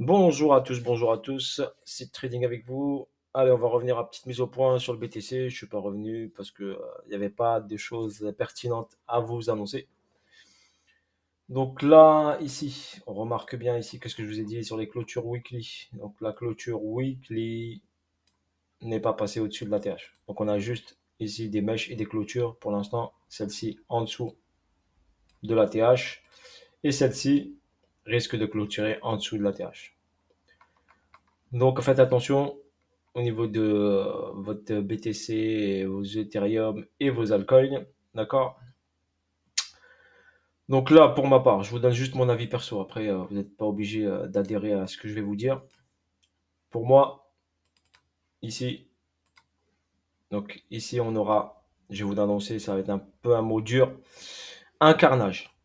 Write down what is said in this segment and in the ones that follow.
Bonjour à tous, c'est Trading avec vous. Allez, on va revenir à petite mise au point sur le BTC. Je suis pas revenu parce que il n'y avait pas de choses pertinentes à vous annoncer. Donc là, ici, on remarque bien ici qu'est-ce que je vous ai dit sur les clôtures weekly. Donc la clôture weekly n'est pas passée au-dessus de la TH. Donc on a juste ici des mèches et des clôtures. Pour l'instant, celle-ci en dessous de la TH et celle-ci risque de clôturer en dessous de la TH. Donc faites attention au niveau de votre BTC, et vos Ethereum et vos altcoins. D'accord. Donc là, pour ma part, je vous donne juste mon avis perso. Après, vous n'êtes pas obligé d'adhérer à ce que je vais vous dire. Pour moi, ici, donc ici, on aura, je vais vous annoncer, ça va être un peu un mot dur, un carnage.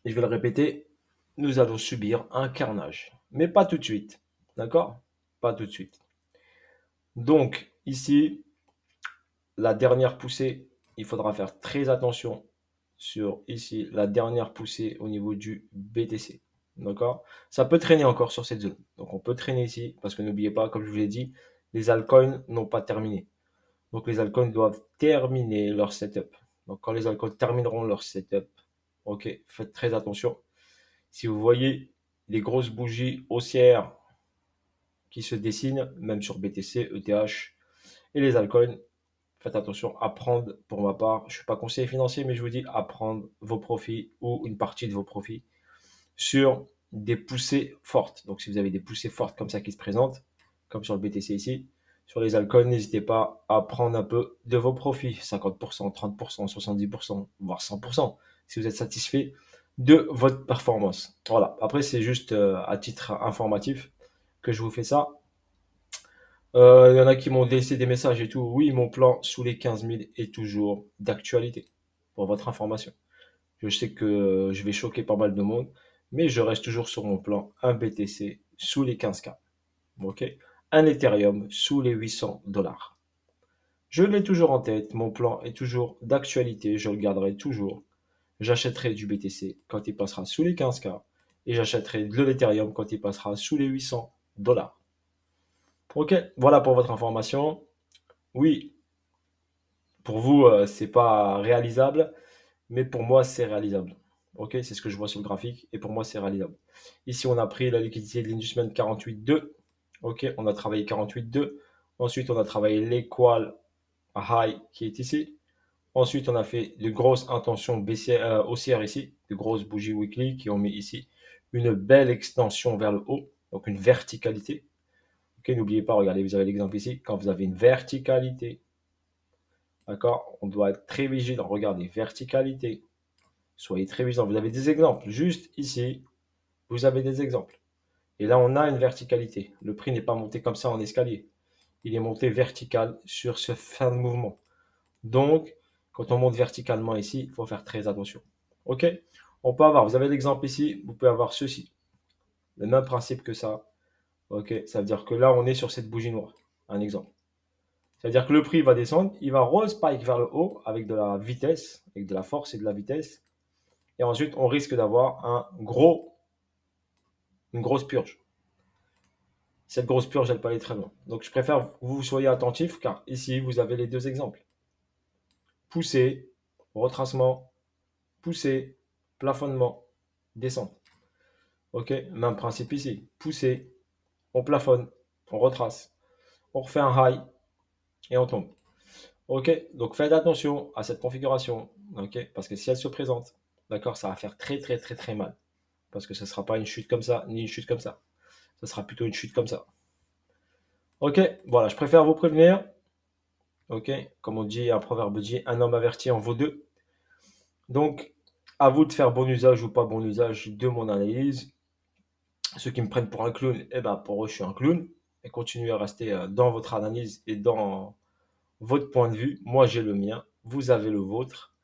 Et je vais le répéter, nous allons subir un carnage. Mais pas tout de suite. D'accord. Pas tout de suite. Donc, ici, la dernière poussée, il faudra faire très attention sur ici la dernière poussée au niveau du BTC. D'accord. Ça peut traîner encore sur cette zone. Donc on peut traîner ici parce que n'oubliez pas, comme je vous l'ai dit, les altcoins n'ont pas terminé. Donc les altcoins doivent terminer leur setup. Donc quand les altcoins termineront leur setup, ok, faites très attention. Si vous voyez les grosses bougies haussières qui se dessinent, même sur BTC, ETH et les altcoins, faites attention à prendre, pour ma part, je ne suis pas conseiller financier, mais je vous dis à prendre vos profits ou une partie de vos profits sur des poussées fortes. Donc si vous avez des poussées fortes comme ça qui se présentent, comme sur le BTC ici, sur les altcoins, n'hésitez pas à prendre un peu de vos profits, 50%, 30%, 70%, voire 100%, si vous êtes satisfait de votre performance. Voilà, après c'est juste à titre informatif que je vous fais ça. Il y en a qui m'ont laissé des messages et tout. Oui, mon plan sous les 15 000 est toujours d'actualité, pour votre information. Je sais que je vais choquer pas mal de monde, mais je reste toujours sur mon plan. Un BTC sous les 15K. Ok. Un Ethereum sous les 800 dollars. Je l'ai toujours en tête. Mon plan est toujours d'actualité. Je le garderai toujours. J'achèterai du BTC quand il passera sous les 15K. Et j'achèterai de l'Ethereum quand il passera sous les 800 dollars. Ok. Voilà pour votre information. Oui, pour vous, c'est pas réalisable, mais pour moi, c'est réalisable. Ok, c'est ce que je vois sur le graphique, et pour moi, c'est réalisable. Ici, on a pris la liquidité de l'Inducement 48.2. Ok, on a travaillé 48.2. Ensuite, on a travaillé l'Equal High qui est ici. Ensuite, on a fait de grosses intentions baissières, haussières ici, de grosses bougies weekly qui ont mis ici une belle extension vers le haut, donc une verticalité. Ok, n'oubliez pas, regardez, vous avez l'exemple ici, quand vous avez une verticalité, d'accord, on doit être très vigilant. Regardez, verticalité, soyez très vigilant. Vous avez des exemples. Juste ici, vous avez des exemples. Et là, on a une verticalité. Le prix n'est pas monté comme ça en escalier. Il est monté vertical sur ce fin de mouvement. Donc, quand on monte verticalement ici, il faut faire très attention. OK. On peut avoir, vous avez l'exemple ici, vous pouvez avoir ceci. Le même principe que ça. OK. Ça veut dire que là, on est sur cette bougie noire. Un exemple. Ça veut dire que le prix va descendre, il va re-spike vers le haut avec de la vitesse, avec de la force et de la vitesse. Et ensuite, on risque d'avoir une grosse purge. Cette grosse purge, elle peut aller très loin. Donc, je préfère que vous soyez attentifs car ici, vous avez les deux exemples. Poussée, retracement, poussée, plafonnement, descente. OK. Même principe ici. Poussée, on plafonne, on retrace, on refait un high et on tombe. OK. Donc, faites attention à cette configuration. OK. Parce que si elle se présente, d'accord, ça va faire très, très, très, très mal. Parce que ce ne sera pas une chute comme ça, ni une chute comme ça. Ce sera plutôt une chute comme ça. Ok, voilà, je préfère vous prévenir. Ok, comme on dit, un proverbe dit, un homme averti en vaut deux. Donc, à vous de faire bon usage ou pas bon usage de mon analyse. Ceux qui me prennent pour un clown, eh ben, pour eux, je suis un clown. Et continuez à rester dans votre analyse et dans votre point de vue. Moi, j'ai le mien, vous avez le vôtre.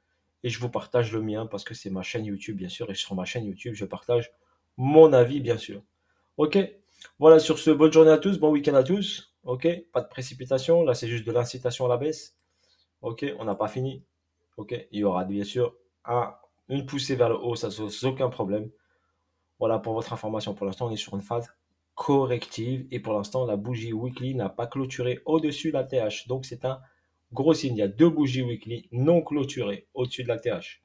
Et je vous partage le mien parce que c'est ma chaîne YouTube, bien sûr. Et sur ma chaîne YouTube, je partage mon avis, bien sûr. Ok, voilà, sur ce, bonne journée à tous, bon week-end à tous. Ok, pas de précipitation, là c'est juste de l'incitation à la baisse. Ok, on n'a pas fini. Ok, il y aura bien sûr une poussée vers le haut, ça sans aucun problème. Voilà pour votre information. Pour l'instant, on est sur une phase corrective et pour l'instant, la bougie weekly n'a pas clôturé au-dessus de la TH. Donc, c'est un gros signe. Il y a deux bougies weekly non clôturées au-dessus de la TH.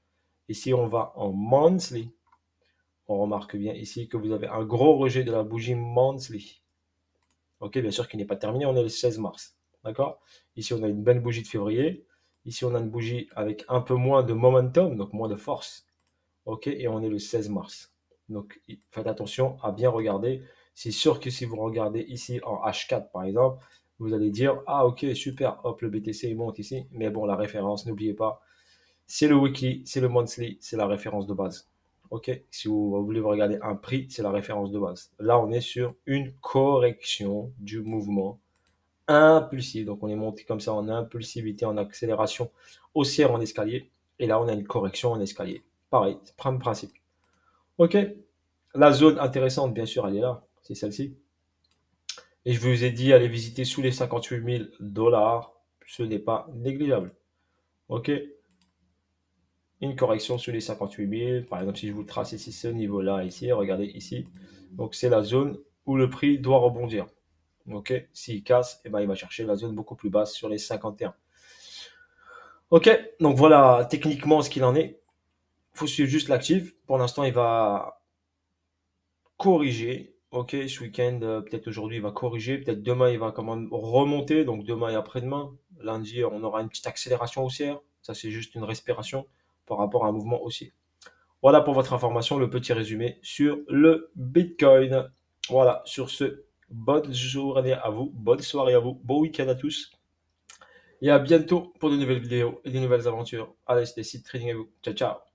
Ici, on va en monthly. On remarque bien ici que vous avez un gros rejet de la bougie monthly. Ok, bien sûr qu'il n'est pas terminé, on est le 16 mars. D'accord? Ici, on a une belle bougie de février. Ici, on a une bougie avec un peu moins de momentum, donc moins de force. Ok, et on est le 16 mars. Donc, faites attention à bien regarder. C'est sûr que si vous regardez ici en H4, par exemple, vous allez dire, ah ok, super, hop, le BTC il monte ici. Mais bon, la référence, n'oubliez pas, c'est le weekly, c'est le monthly, c'est la référence de base. Ok, si vous voulez regarder un prix, c'est la référence de base. Là, on est sur une correction du mouvement impulsif. Donc, on est monté comme ça en impulsivité, en accélération haussière en escalier. Et là, on a une correction en escalier. Pareil, même principe. Ok, la zone intéressante, bien sûr, elle est là. C'est celle-ci. Et je vous ai dit, allez visiter sous les 58 000 $. Ce n'est pas négligeable. Ok, une correction sur les 58 000. Par exemple, si je vous trace ici ce niveau-là, ici, regardez ici. Donc, c'est la zone où le prix doit rebondir. Ok, s'il casse, eh ben, il va chercher la zone beaucoup plus basse sur les 51. Ok, donc voilà techniquement ce qu'il en est. Il faut suivre juste l'actif. Pour l'instant, il va corriger. Ok, ce week-end, peut-être aujourd'hui, il va corriger. Peut-être demain, il va quand même remonter. Donc demain et après-demain. Lundi, on aura une petite accélération haussière. Ça, c'est juste une respiration par rapport à un mouvement haussier. Voilà pour votre information, le petit résumé sur le Bitcoin. Voilà, sur ce, bonne journée à vous, bonne soirée à vous, bon week-end à tous. Et à bientôt pour de nouvelles vidéos et de nouvelles aventures. Allez, c'était Seed Trading à vous. Ciao, ciao.